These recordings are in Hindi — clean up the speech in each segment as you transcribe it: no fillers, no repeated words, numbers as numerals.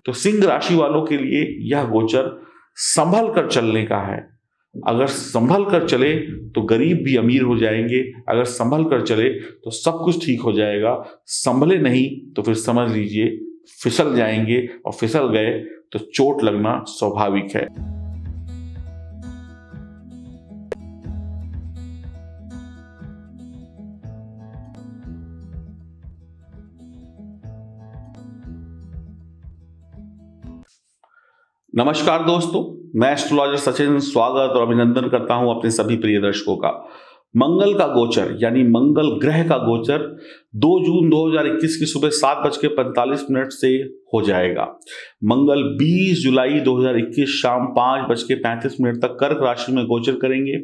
तो सिंह राशि वालों के लिए यह गोचर संभल कर चलने का है। अगर संभल कर चले तो गरीब भी अमीर हो जाएंगे, अगर संभल कर चले तो सब कुछ ठीक हो जाएगा। संभले नहीं तो फिर समझ लीजिए फिसल जाएंगे, और फिसल गए तो चोट लगना स्वाभाविक है। नमस्कार दोस्तों, मैं एस्ट्रोलॉजर सचिन स्वागत और अभिनंदन करता हूं अपने सभी प्रिय दर्शकों का। मंगल का गोचर यानी मंगल ग्रह का गोचर 2 जून 2021 की सुबह 7:45 से हो जाएगा। मंगल 20 जुलाई 2021 शाम 5:35 तक कर्क राशि में गोचर करेंगे।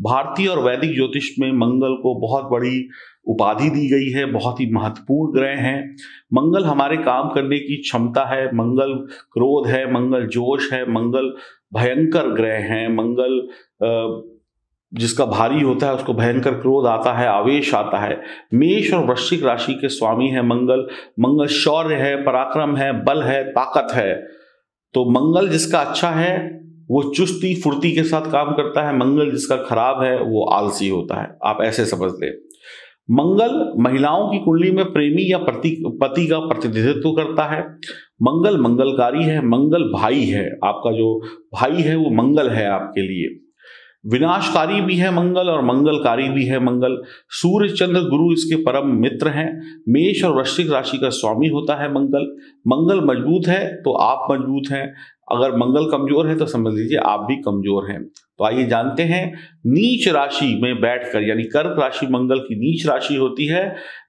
भारतीय और वैदिक ज्योतिष में मंगल को बहुत बड़ी उपाधि दी गई है, बहुत ही महत्वपूर्ण ग्रह हैं। मंगल हमारे काम करने की क्षमता है, मंगल क्रोध है, मंगल जोश है, मंगल भयंकर ग्रह है। मंगल जिसका भारी होता है उसको भयंकर क्रोध आता है, आवेश आता है। मेष और वृश्चिक राशि के स्वामी है मंगल। मंगल शौर्य है, पराक्रम है, बल है, ताकत है। तो मंगल जिसका अच्छा है वो चुस्ती फुर्ती के साथ काम करता है, मंगल जिसका खराब है वो आलसी होता है। आप ऐसे समझ लें। मंगल महिलाओं की कुंडली में प्रेमी या पति का प्रतिनिधित्व करता है। मंगल मंगलकारी है, मंगल भाई है, आपका जो भाई है वो मंगल है आपके लिए। विनाशकारी भी है मंगल और मंगलकारी भी है मंगल। सूर्य चंद्र गुरु इसके परम मित्र हैं। मेष और वृश्चिक राशि का स्वामी होता है मंगल। मंगल मजबूत है तो आप मजबूत हैं, अगर मंगल कमजोर है तो समझ लीजिए आप भी कमजोर हैं। तो आइए जानते हैं नीच राशि में बैठकर, यानी कर्क राशि मंगल की नीच राशि होती है,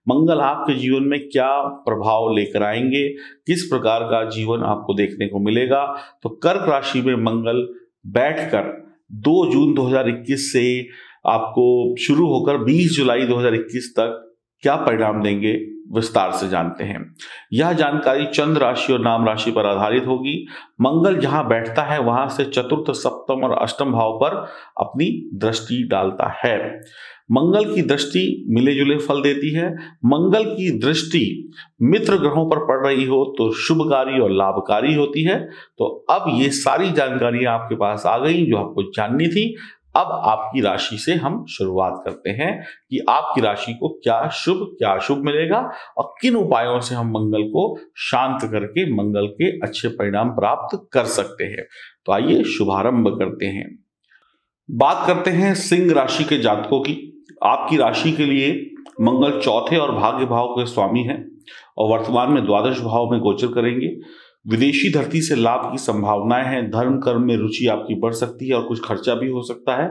मंगल आपके जीवन में क्या प्रभाव लेकर आएंगे, किस प्रकार का जीवन आपको देखने को मिलेगा। तो कर्क राशि में मंगल बैठकर 2 जून 2021 से आपको शुरू होकर 20 जुलाई 2021 तक क्या परिणाम देंगे विस्तार से जानते हैं। यह जानकारी चंद्र राशि और नाम राशि पर आधारित होगी। मंगल जहां बैठता है वहां से चतुर्थ, सप्तम और अष्टम भाव पर अपनी दृष्टि डालता है। मंगल की दृष्टि मिले जुले फल देती है। मंगल की दृष्टि मित्र ग्रहों पर पड़ रही हो तो शुभकारी और लाभकारी होती है। तो अब ये सारी जानकारी आपके पास आ गई जो आपको जाननी थी। अब आपकी राशि से हम शुरुआत करते हैं कि आपकी राशि को क्या शुभ मिलेगा और किन उपायों से हम मंगल को शांत करके मंगल के अच्छे परिणाम प्राप्त कर सकते हैं। तो आइए शुभारंभ करते हैं। बात करते हैं सिंह राशि के जातकों की। आपकी राशि के लिए मंगल चौथे और भाग्य भाव के स्वामी हैं और वर्तमान में द्वादश भाव में गोचर करेंगे। विदेशी धरती से लाभ की संभावनाएं हैं। धर्म कर्म में रुचि आपकी बढ़ सकती है और कुछ खर्चा भी हो सकता है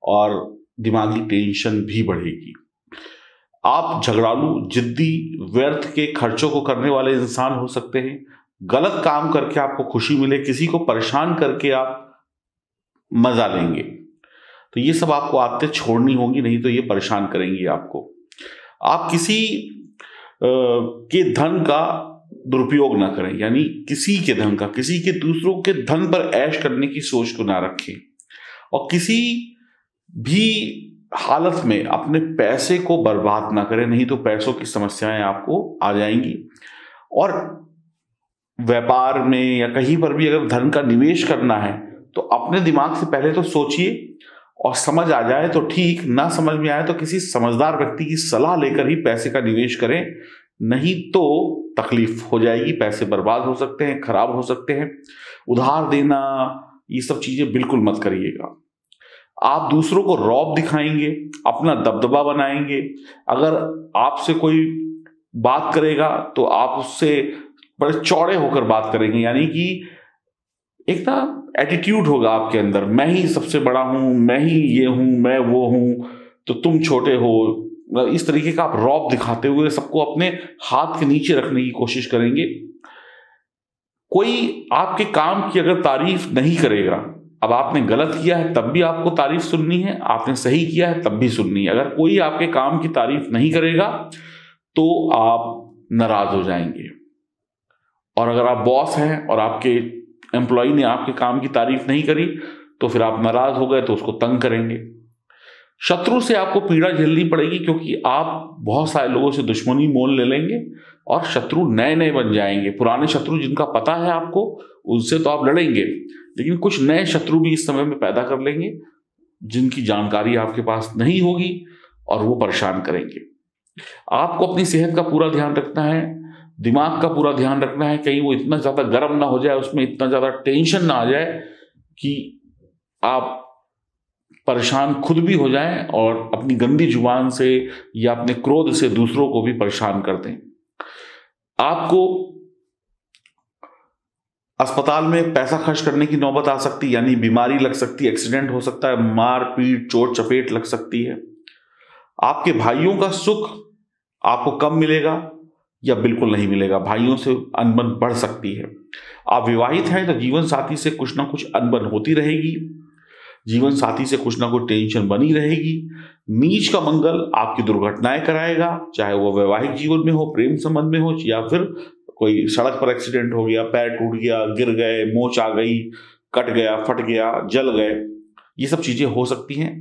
और दिमागी टेंशन भी बढ़ेगी। आप झगड़ालू, जिद्दी, व्यर्थ के खर्चों को करने वाले इंसान हो सकते हैं। गलत काम करके आपको खुशी मिले, किसी को परेशान करके आप मजा लेंगे। तो ये सब आपको आदतें छोड़नी होगी, नहीं तो ये परेशान करेंगी आपको। आप किसी के धन का दुरुपयोग ना करें, यानी किसी के धन का, किसी के दूसरों के धन पर ऐश करने की सोच को ना रखें और किसी भी हालत में अपने पैसे को बर्बाद ना करें, नहीं तो पैसों की समस्याएं आपको आ जाएंगी। और व्यापार में या कहीं पर भी अगर धन का निवेश करना है तो अपने दिमाग से पहले तो सोचिए और समझ आ जाए तो ठीक, ना समझ में आए तो किसी समझदार व्यक्ति की सलाह लेकर ही पैसे का निवेश करें, नहीं तो तकलीफ हो जाएगी, पैसे बर्बाद हो सकते हैं, खराब हो सकते हैं। उधार देना, ये सब चीजें बिल्कुल मत करिएगा। आप दूसरों को रौब दिखाएंगे, अपना दबदबा बनाएंगे। अगर आपसे कोई बात करेगा तो आप उससे बड़े चौड़े होकर बात करेंगे, यानी कि एक ना एटीट्यूड होगा आपके अंदर, मैं ही सबसे बड़ा हूं, मैं ही ये हूं, मैं वो हूं, तो तुम छोटे हो। इस तरीके का आप रौब दिखाते हुए सबको अपने हाथ के नीचे रखने की कोशिश करेंगे। कोई आपके काम की अगर तारीफ नहीं करेगा, अब आपने गलत किया है तब भी आपको तारीफ सुननी है, आपने सही किया है तब भी सुननी है। अगर कोई आपके काम की तारीफ नहीं करेगा तो आप नाराज हो जाएंगे। और अगर आप बॉस हैं और आपके एम्प्लॉय ने आपके काम की तारीफ नहीं करी तो फिर आप नाराज हो गए तो उसको तंग करेंगे। शत्रु से आपको पीड़ा झेलनी पड़ेगी, क्योंकि आप बहुत सारे लोगों से दुश्मनी मोल ले लेंगे और शत्रु नए नए बन जाएंगे। पुराने शत्रु जिनका पता है आपको, उनसे तो आप लड़ेंगे, लेकिन कुछ नए शत्रु भी इस समय में पैदा कर लेंगे जिनकी जानकारी आपके पास नहीं होगी और वो परेशान करेंगे। आपको अपनी सेहत का पूरा ध्यान रखना है, दिमाग का पूरा ध्यान रखना है, कहीं वो इतना ज्यादा गर्म ना हो जाए, उसमें इतना ज्यादा टेंशन ना आ जाए कि आप परेशान खुद भी हो जाएं और अपनी गंदी जुबान से या अपने क्रोध से दूसरों को भी परेशान कर दें। आपको अस्पताल में पैसा खर्च करने की नौबत आ सकती है, यानी बीमारी लग सकती है, एक्सीडेंट हो सकता है, मार पीट चोट चपेट लग सकती है। आपके भाइयों का सुख आपको कम मिलेगा या बिल्कुल नहीं मिलेगा, भाइयों से अनबन बढ़ सकती है। आप विवाहित हैं तो जीवन साथी से कुछ ना कुछ अनबन होती रहेगी, जीवन साथी से कुछ ना कुछ टेंशन बनी रहेगी। नीच का मंगल आपकी दुर्घटनाएं कराएगा, चाहे वो वैवाहिक जीवन में हो, प्रेम संबंध में हो, या फिर कोई सड़क पर एक्सीडेंट हो गया, पैर टूट गया, गिर गए, मोच आ गई, कट गया, फट गया, जल गए, ये सब चीजें हो सकती हैं।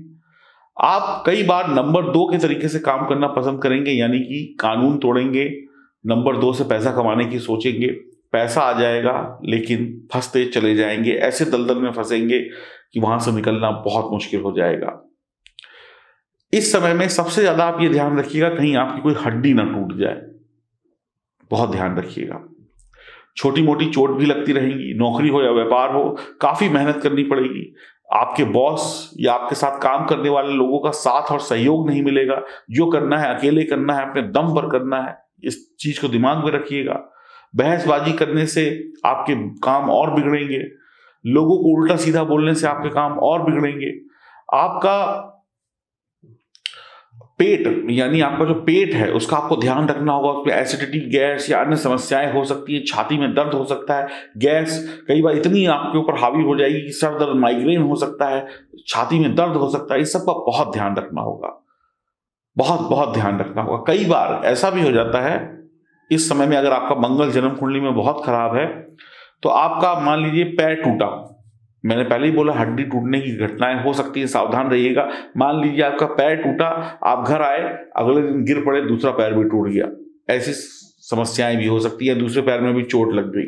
आप कई बार नंबर 2 के तरीके से काम करना पसंद करेंगे, यानी कि कानून तोड़ेंगे, नंबर 2 से पैसा कमाने की सोचेंगे। पैसा आ जाएगा लेकिन फंसते चले जाएंगे, ऐसे दलदल में फंसेंगे कि वहां से निकलना बहुत मुश्किल हो जाएगा। इस समय में सबसे ज्यादा आप ये ध्यान रखिएगा कहीं आपकी कोई हड्डी ना टूट जाए, बहुत ध्यान रखिएगा। छोटी मोटी चोट भी लगती रहेंगी, नौकरी हो या व्यापार हो, काफी मेहनत करनी पड़ेगी। आपके बॉस या आपके साथ काम करने वाले लोगों का साथ और सहयोग नहीं मिलेगा, जो करना है अकेले करना है, अपने दम पर करना है, इस चीज को दिमाग में रखिएगा। बहसबाजी करने से आपके काम और बिगड़ेंगे, लोगों को उल्टा सीधा बोलने से आपके काम और बिगड़ेंगे। आपका पेट, यानी आपका जो पेट है उसका आपको ध्यान रखना होगा, उसमें एसिडिटी, गैस या अन्य समस्याएं हो सकती है, छाती में दर्द हो सकता है, गैस कई बार इतनी आपके ऊपर हावी हो जाएगी कि सर दर्द, माइग्रेन हो सकता है, छाती में दर्द हो सकता है। इस सब का बहुत ध्यान रखना होगा, बहुत बहुत ध्यान रखना होगा। कई बार ऐसा भी हो जाता है इस समय में, अगर आपका मंगल जन्म कुंडली में बहुत खराब है तो आपका मान लीजिए पैर टूटा, मैंने पहले ही बोला हड्डी टूटने की घटनाएं हो सकती है, सावधान रहिएगा। मान लीजिए आपका पैर टूटा, आप घर आए, अगले दिन गिर पड़े, दूसरा पैर भी टूट गया, ऐसी समस्याएं भी हो सकती है, दूसरे पैर में भी चोट लग गई।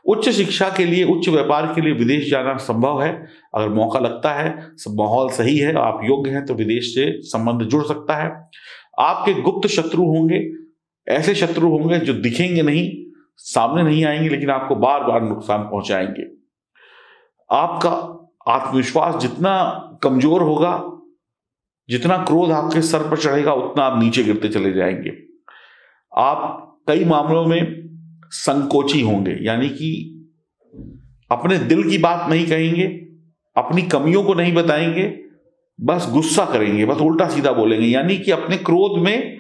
उच्च शिक्षा के लिए, उच्च व्यापार के लिए विदेश जाना संभव है, अगर मौका लगता है, सब माहौल सही है, आप योग्य हैं तो विदेश से संबंध जुड़ सकता है। आपके गुप्त शत्रु होंगे, ऐसे शत्रु होंगे जो दिखेंगे नहीं, सामने नहीं आएंगे, लेकिन आपको बार बार नुकसान पहुंचाएंगे। आपका आत्मविश्वास जितना कमजोर होगा, जितना क्रोध आपके सर पर चढ़ेगा, उतना आप नीचे गिरते चले जाएंगे। आप कई मामलों में संकोची होंगे, यानी कि अपने दिल की बात नहीं कहेंगे, अपनी कमियों को नहीं बताएंगे, बस गुस्सा करेंगे, बस उल्टा सीधा बोलेंगे, यानी कि अपने क्रोध में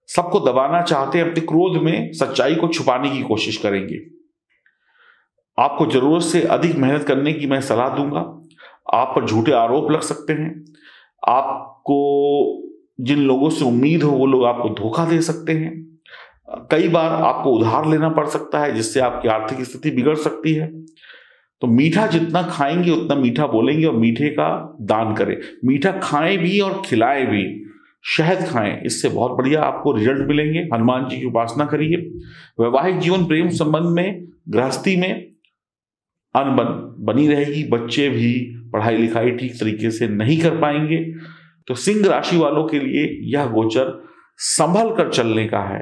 सबको दबाना चाहते हैं, अपने क्रोध में सच्चाई को छुपाने की कोशिश करेंगे। आपको जरूरत से अधिक मेहनत करने की मैं सलाह दूंगा। आप पर झूठे आरोप लग सकते हैं, आपको जिन लोगों से उम्मीद हो वो लोग आपको धोखा दे सकते हैं, कई बार आपको उधार लेना पड़ सकता है जिससे आपकी आर्थिक स्थिति बिगड़ सकती है। तो मीठा जितना खाएंगे उतना मीठा बोलेंगे, और मीठे का दान करें, मीठा खाएं भी और खिलाएं भी। शहद खाएं, इससे बहुत बढ़िया आपको रिजल्ट मिलेंगे। हनुमान जी की उपासना करिए। वैवाहिक जीवन, प्रेम संबंध में, गृहस्थी में अनबन बनी रहेगी, बच्चे भी पढ़ाई लिखाई ठीक तरीके से नहीं कर पाएंगे। तो सिंह राशि वालों के लिए यह गोचर संभल कर चलने का है।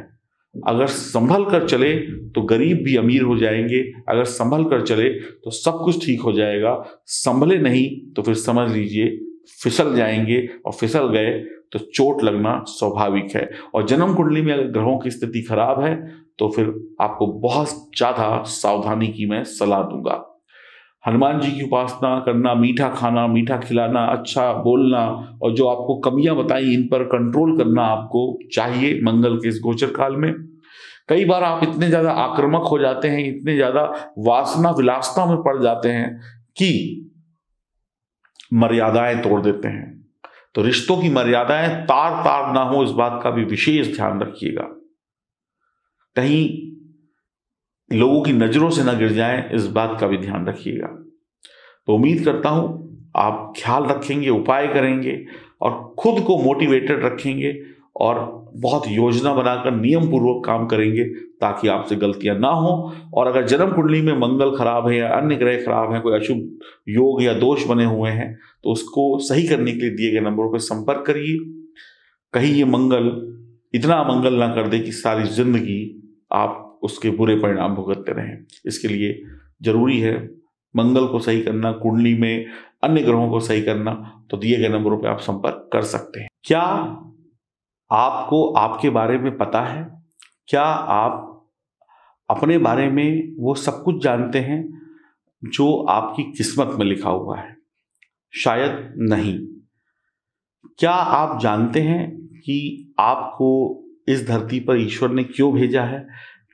अगर संभल कर चले तो गरीब भी अमीर हो जाएंगे, अगर संभल कर चले तो सब कुछ ठीक हो जाएगा, संभले नहीं तो फिर समझ लीजिए फिसल जाएंगे, और फिसल गए तो चोट लगना स्वाभाविक है। और जन्म कुंडली में अगर ग्रहों की स्थिति खराब है तो फिर आपको बहुत ज्यादा सावधानी की मैं सलाह दूंगा। हनुमान जी की उपासना करना, मीठा खाना, मीठा खिलाना, अच्छा बोलना, और जो आपको कमियां बताई इन पर कंट्रोल करना आपको चाहिए मंगल के इस गोचर काल में। कई बार आप इतने ज्यादा आक्रामक हो जाते हैं, इतने ज्यादा वासना विलासता में पड़ जाते हैं कि मर्यादाएं तोड़ देते हैं। तो रिश्तों की मर्यादाएं तार तार ना हो, इस बात का भी विशेष ध्यान रखिएगा। कहीं लोगों की नजरों से न गिर जाएं, इस बात का भी ध्यान रखिएगा। तो उम्मीद करता हूं आप ख्याल रखेंगे, उपाय करेंगे और खुद को मोटिवेटेड रखेंगे और बहुत योजना बनाकर नियम पूर्वक काम करेंगे ताकि आपसे गलतियां ना हो। और अगर जन्म कुंडली में मंगल खराब है या अन्य ग्रह खराब है, कोई अशुभ योग या दोष बने हुए हैं, तो उसको सही करने के लिए दिए गए नंबरों पर संपर्क करिए। कहीं ये मंगल इतना मंगल ना कर दे कि सारी जिंदगी आप उसके बुरे परिणाम भुगतते रहें। इसके लिए जरूरी है मंगल को सही करना, कुंडली में अन्य ग्रहों को सही करना। तो दिए गए नंबरों पर आप संपर्क कर सकते हैं। क्या आपको आपके बारे में पता है? क्या आप अपने बारे में वो सब कुछ जानते हैं जो आपकी किस्मत में लिखा हुआ है? शायद नहीं। क्या आप जानते हैं कि आपको इस धरती पर ईश्वर ने क्यों भेजा है,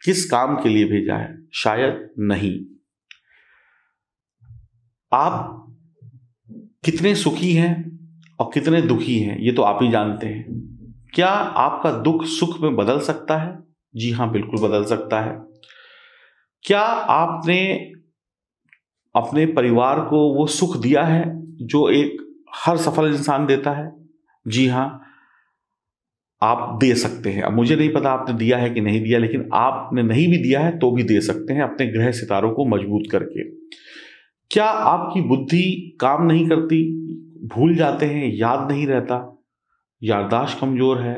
किस काम के लिए भेजा है? शायद नहीं। आप कितने सुखी हैं और कितने दुखी हैं, ये तो आप ही जानते हैं। क्या आपका दुख सुख में बदल सकता है? जी हाँ, बिल्कुल बदल सकता है। क्या आपने अपने परिवार को वो सुख दिया है जो एक हर सफल इंसान देता है? जी हाँ, आप दे सकते हैं। अब मुझे नहीं पता आपने दिया है कि नहीं दिया, लेकिन आपने नहीं भी दिया है तो भी दे सकते हैं अपने ग्रह सितारों को मजबूत करके। क्या आपकी बुद्धि काम नहीं करती, भूल जाते हैं, याद नहीं रहता, याददाश्त कमजोर है,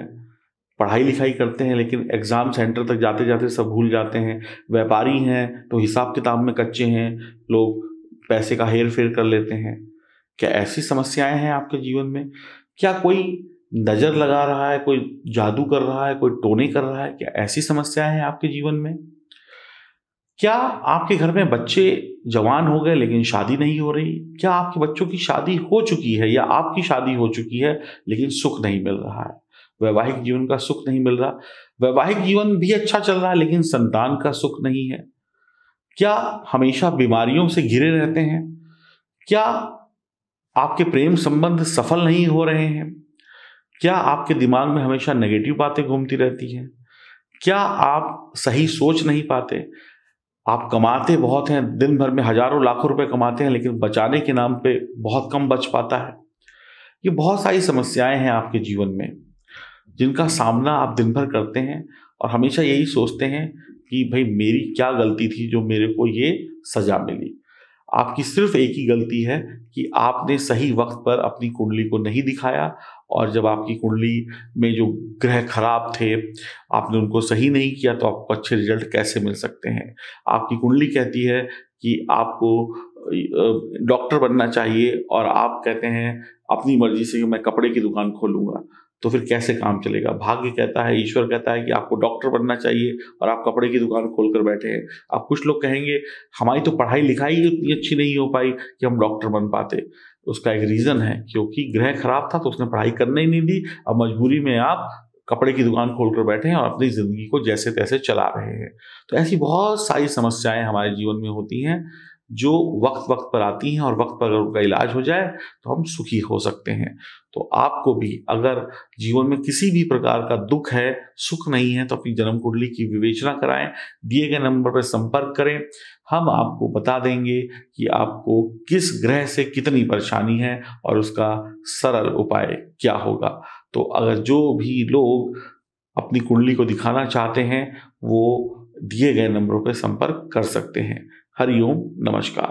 पढ़ाई लिखाई करते हैं लेकिन एग्जाम सेंटर तक जाते जाते सब भूल जाते हैं, व्यापारी हैं तो हिसाब किताब में कच्चे हैं, लोग पैसे का हेर फेर कर लेते हैं? क्या ऐसी समस्याएं हैं आपके जीवन में? क्या कोई नजर लगा रहा है, कोई जादू कर रहा है, कोई टोने कर रहा है? क्या ऐसी समस्याएं हैं आपके जीवन में? क्या आपके घर में बच्चे जवान हो गए लेकिन शादी नहीं हो रही? क्या आपके बच्चों की शादी हो चुकी है या आपकी शादी हो चुकी है लेकिन सुख नहीं मिल रहा है? वैवाहिक जीवन का सुख नहीं मिल रहा। वैवाहिक जीवन भी अच्छा चल रहा है लेकिन संतान का सुख नहीं है। क्या हमेशा बीमारियों से घिरे रहते हैं? क्या आपके प्रेम संबंध सफल नहीं हो रहे हैं? क्या आपके दिमाग में हमेशा नेगेटिव बातें घूमती रहती हैं? क्या आप सही सोच नहीं पाते? आप कमाते बहुत हैं, दिन भर में हजारों लाखों रुपए कमाते हैं लेकिन बचाने के नाम पे बहुत कम बच पाता है। ये बहुत सारी समस्याएं हैं आपके जीवन में जिनका सामना आप दिन भर करते हैं और हमेशा यही सोचते हैं कि भाई मेरी क्या गलती थी जो मेरे को ये सजा मिली। आपकी सिर्फ एक ही गलती है कि आपने सही वक्त पर अपनी कुंडली को नहीं दिखाया, और जब आपकी कुंडली में जो ग्रह खराब थे आपने उनको सही नहीं किया तो आपको अच्छे रिजल्ट कैसे मिल सकते हैं? आपकी कुंडली कहती है कि आपको डॉक्टर बनना चाहिए और आप कहते हैं अपनी मर्जी से कि मैं कपड़े की दुकान खोलूंगा, तो फिर कैसे काम चलेगा? भाग्य कहता है, ईश्वर कहता है कि आपको डॉक्टर बनना चाहिए और आप कपड़े की दुकान खोलकर बैठे हैं। अब कुछ लोग कहेंगे हमारी तो पढ़ाई लिखाई उतनी अच्छी नहीं हो पाई कि हम डॉक्टर बन पाते। उसका एक रीजन है, क्योंकि ग्रह खराब था तो उसने पढ़ाई करने ही नहीं दी। अब मजबूरी में आप कपड़े की दुकान खोलकर बैठे हैं और अपनी जिंदगी को जैसे तैसे चला रहे हैं। तो ऐसी बहुत सारी समस्याएं हमारे जीवन में होती हैं जो वक्त वक्त पर आती हैं, और वक्त पर अगर उनका इलाज हो जाए तो हम सुखी हो सकते हैं। तो आपको भी अगर जीवन में किसी भी प्रकार का दुख है, सुख नहीं है, तो अपनी जन्म कुंडली की विवेचना कराएं, दिए गए नंबर पर संपर्क करें। हम आपको बता देंगे कि आपको किस ग्रह से कितनी परेशानी है और उसका सरल उपाय क्या होगा। तो अगर जो भी लोग अपनी कुंडली को दिखाना चाहते हैं वो दिए गए नंबरों पर संपर्क कर सकते हैं। हरिओम, नमस्कार।